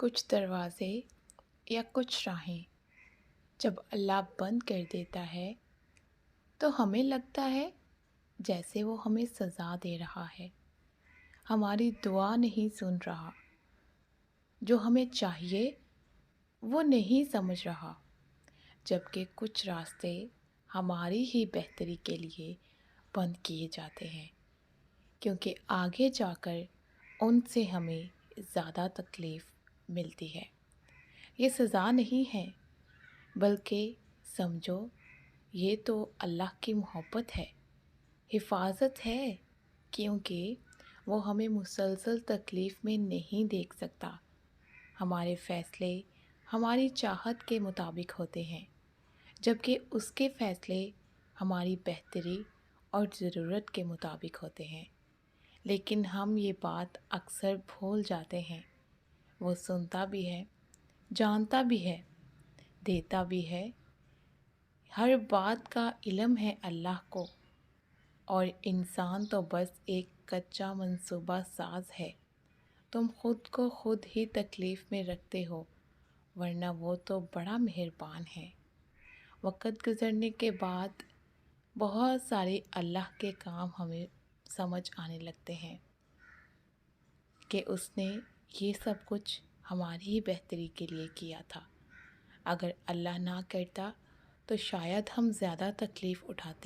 کچھ دروازے یا کچھ راہیں جب اللہ بند کر دیتا ہے تو ہمیں لگتا ہے جیسے وہ ہمیں سزا دے رہا ہے، ہماری دعا نہیں سن رہا، جو ہمیں چاہیے وہ نہیں سمجھ رہا، جبکہ کچھ راستے ہماری ہی بہتری کے لیے بند کیے جاتے ہیں، کیونکہ آگے جا کر ان سے ہمیں زیادہ تکلیف ملتی ہے۔ یہ سزا نہیں ہے، بلکہ سمجھو یہ تو اللہ کی محبت ہے، حفاظت ہے، کیونکہ وہ ہمیں مسلسل تکلیف میں نہیں دیکھ سکتا۔ ہمارے فیصلے ہماری چاہت کے مطابق ہوتے ہیں، جبکہ اس کے فیصلے ہماری بہتری اور ضرورت کے مطابق ہوتے ہیں۔ لیکن ہم یہ بات اکثر بھول جاتے ہیں۔ وہ سنتا بھی ہے، جانتا بھی ہے، دیتا بھی ہے، ہر بات کا علم ہے اللہ کو، اور انسان تو بس ایک کچا منصوبہ ساز ہے۔ تم خود کو خود ہی تکلیف میں رکھتے ہو، ورنہ وہ تو بڑا مہربان ہے۔ وقت گزرنے کے بعد بہت سارے اللہ کے کام ہمیں سمجھ آنے لگتے ہیں کہ اس نے یہ سب کچھ ہماری ہی بہتری کے لیے کیا تھا۔ اگر اللہ نہ کرتا تو شاید ہم زیادہ تکلیف اٹھاتے۔